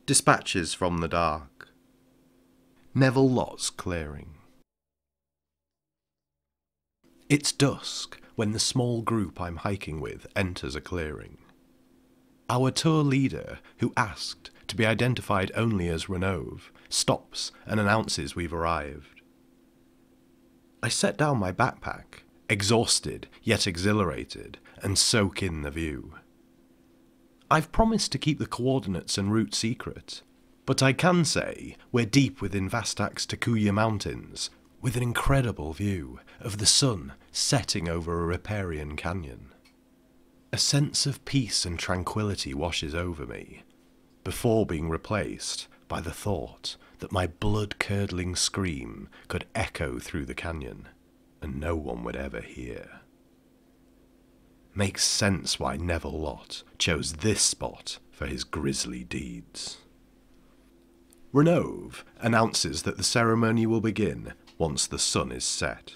Dispatches from the Dark. Neville Lott's clearing. It's dusk when the small group I'm hiking with enters a clearing. Our tour leader, who asked to be identified only as Renove, stops and announces we've arrived. I set down my backpack, exhausted yet exhilarated, and soak in the view. I've promised to keep the coordinates and route secret, but I can say we're deep within Vastak's Takuya Mountains, with an incredible view of the sun setting over a riparian canyon. A sense of peace and tranquility washes over me, before being replaced by the thought that my blood-curdling scream could echo through the canyon, and no one would ever hear. Makes sense why Neville Lott chose this spot for his grisly deeds. Renove announces that the ceremony will begin once the sun is set.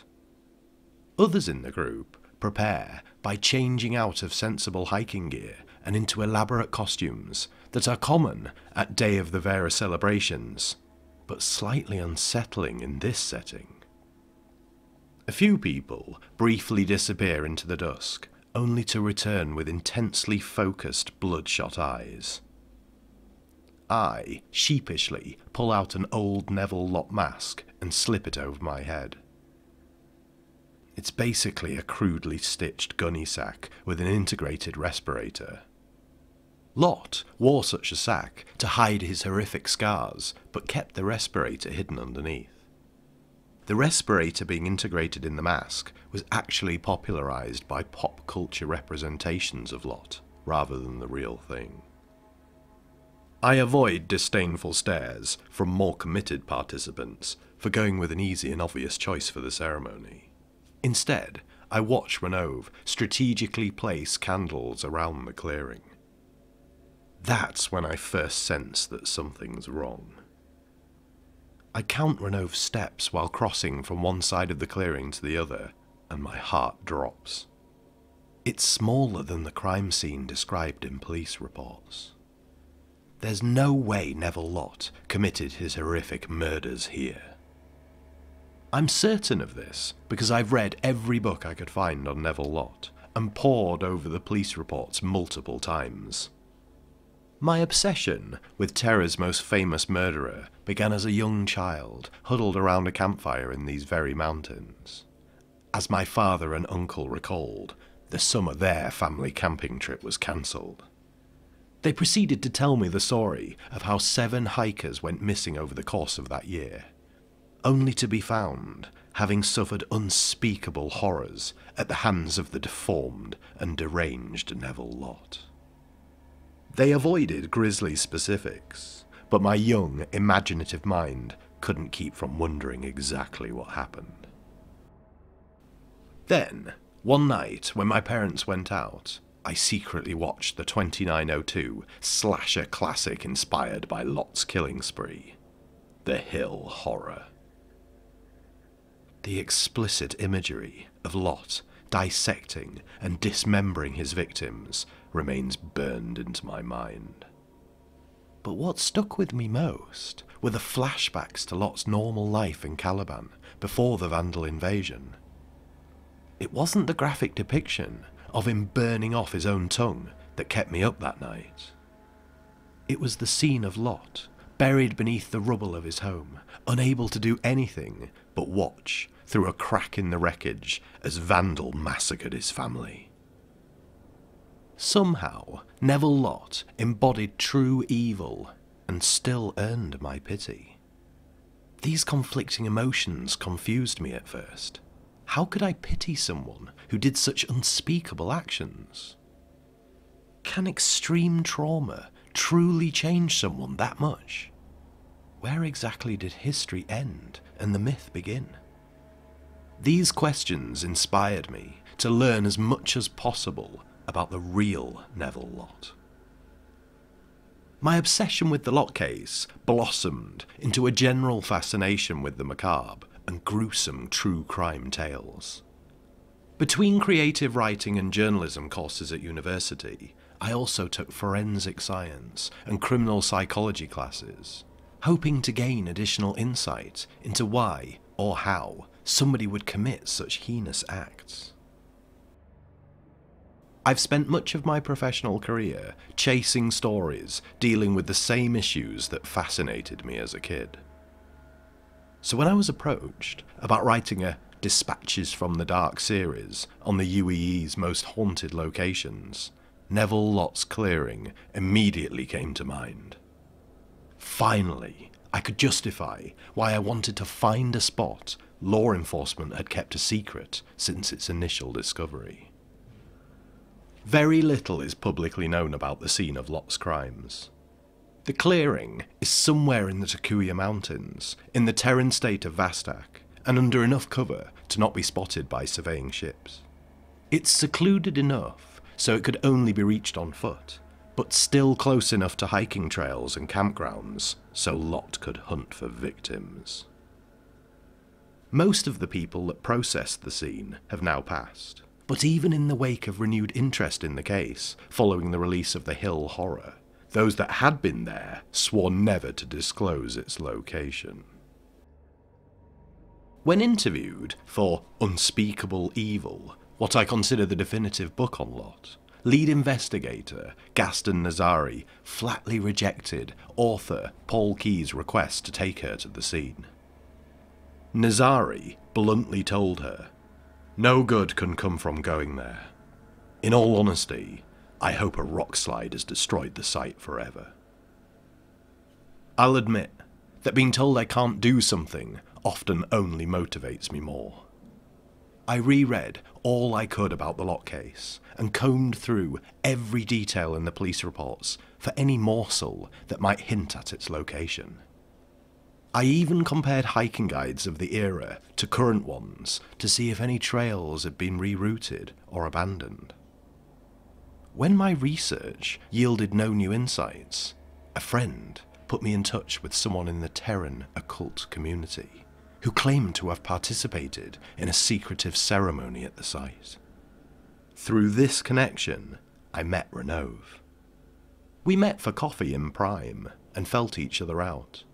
Others in the group prepare by changing out of sensible hiking gear and into elaborate costumes that are common at Day of the Vera celebrations, but slightly unsettling in this setting. A few people briefly disappear into the dusk, only to return with intensely focused, bloodshot eyes. I sheepishly pull out an old Neville Lott mask and slip it over my head. It's basically a crudely stitched gunny sack with an integrated respirator. Lott wore such a sack to hide his horrific scars, but kept the respirator hidden underneath. The respirator being integrated in the mask was actually popularised by pop culture representations of Lott, rather than the real thing. I avoid disdainful stares from more committed participants for going with an easy and obvious choice for the ceremony. Instead, I watch Renove strategically place candles around the clearing. That's when I first sense that something's wrong. I count Renove's steps while crossing from one side of the clearing to the other, and my heart drops. It's smaller than the crime scene described in police reports. There's no way Neville Lott committed his horrific murders here. I'm certain of this because I've read every book I could find on Neville Lott and pored over the police reports multiple times. My obsession with Terra's most famous murderer began as a young child, huddled around a campfire in these very mountains. As my father and uncle recalled, the summer their family camping trip was cancelled. They proceeded to tell me the story of how 7 hikers went missing over the course of that year, only to be found having suffered unspeakable horrors at the hands of the deformed and deranged Neville Lott. They avoided grisly specifics, but my young, imaginative mind couldn't keep from wondering exactly what happened. Then, one night when my parents went out, I secretly watched the 2902 slasher classic inspired by Lott's killing spree, The Hill Horror. The explicit imagery of Lott dissecting and dismembering his victims remains burned into my mind. But what stuck with me most were the flashbacks to Lott's normal life in Caliban before the Vandal invasion. It wasn't the graphic depiction of him burning off his own tongue that kept me up that night. It was the scene of Lott, buried beneath the rubble of his home, unable to do anything but watch through a crack in the wreckage as Vandal massacred his family. Somehow, Neville Lott embodied true evil and still earned my pity. These conflicting emotions confused me at first. How could I pity someone who did such unspeakable actions? Can extreme trauma truly change someone that much? Where exactly did history end and the myth begin? These questions inspired me to learn as much as possible about the real Neville Lott. My obsession with the Lott case blossomed into a general fascination with the macabre and gruesome true crime tales. Between creative writing and journalism courses at university, I also took forensic science and criminal psychology classes, hoping to gain additional insight into why or how somebody would commit such heinous acts. I've spent much of my professional career chasing stories dealing with the same issues that fascinated me as a kid. So when I was approached about writing a Dispatches from the Dark series on the UEE's most haunted locations, Neville Lott's clearing immediately came to mind. Finally, I could justify why I wanted to find a spot law enforcement had kept a secret since its initial discovery. Very little is publicly known about the scene of Lott's crimes. The clearing is somewhere in the Takuya Mountains, in the Terran state of Vastak, and under enough cover to not be spotted by surveying ships. It's secluded enough so it could only be reached on foot, but still close enough to hiking trails and campgrounds so Lott could hunt for victims. Most of the people that processed the scene have now passed, but even in the wake of renewed interest in the case following the release of the Hill Horror, those that had been there swore never to disclose its location. When interviewed for Unspeakable Evil, what I consider the definitive book on Lott, lead investigator Gaston Nazari flatly rejected author Paul Key's request to take her to the scene. Nazari bluntly told her, "No good can come from going there. In all honesty, I hope a rock slide has destroyed the site forever." I'll admit that being told I can't do something often only motivates me more. I reread all I could about the Lott case and combed through every detail in the police reports for any morsel that might hint at its location. I even compared hiking guides of the era to current ones to see if any trails had been rerouted or abandoned. When my research yielded no new insights, a friend put me in touch with someone in the Terran occult community who claimed to have participated in a secretive ceremony at the site. Through this connection, I met Renove. We met for coffee in Prime and felt each other out.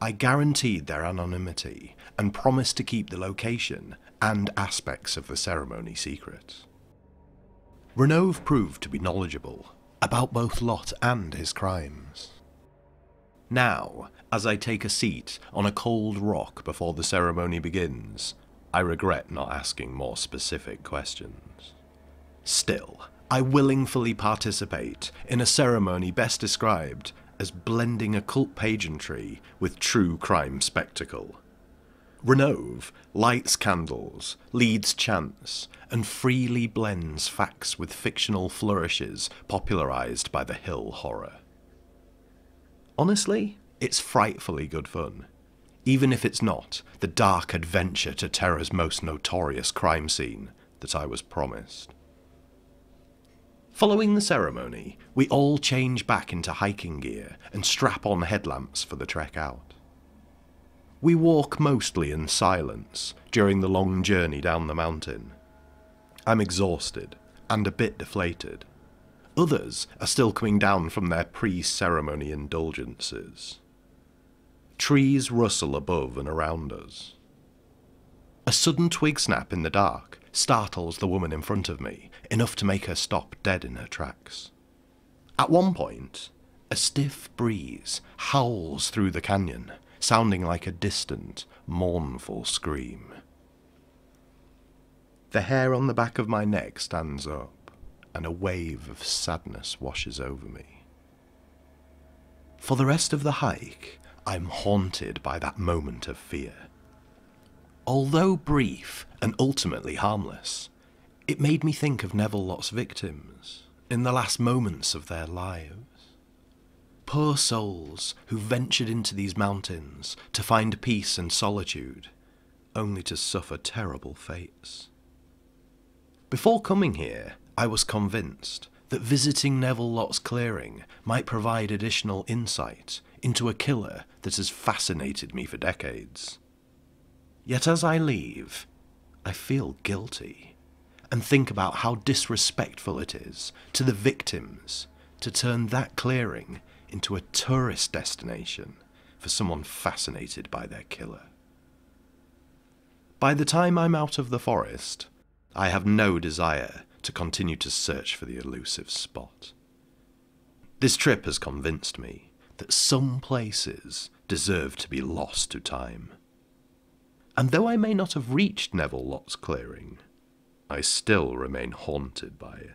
I guaranteed their anonymity and promised to keep the location and aspects of the ceremony secret. Renove proved to be knowledgeable about both Lott and his crimes. Now, as I take a seat on a cold rock before the ceremony begins, I regret not asking more specific questions. Still, I willingly participate in a ceremony best described as blending occult pageantry with true crime spectacle. Renove lights candles, leads chants, and freely blends facts with fictional flourishes popularised by the Hill Horror. Honestly, it's frightfully good fun, even if it's not the dark adventure to Terra's most notorious crime scene that I was promised. Following the ceremony, we all change back into hiking gear and strap on headlamps for the trek out. We walk mostly in silence during the long journey down the mountain. I'm exhausted and a bit deflated. Others are still coming down from their pre-ceremony indulgences. Trees rustle above and around us. A sudden twig snap in the dark startles the woman in front of me, enough to make her stop dead in her tracks. At one point, a stiff breeze howls through the canyon, sounding like a distant, mournful scream. The hair on the back of my neck stands up, and a wave of sadness washes over me. For the rest of the hike, I'm haunted by that moment of fear. Although brief and ultimately harmless, it made me think of Neville Lott's victims in the last moments of their lives. Poor souls who ventured into these mountains to find peace and solitude, only to suffer terrible fates. Before coming here, I was convinced that visiting Neville Lott's clearing might provide additional insight into a killer that has fascinated me for decades. Yet as I leave, I feel guilty, and think about how disrespectful it is to the victims to turn that clearing into a tourist destination for someone fascinated by their killer. By the time I'm out of the forest, I have no desire to continue to search for the elusive spot. This trip has convinced me that some places deserve to be lost to time. And though I may not have reached Neville Lott's clearing, I still remain haunted by it.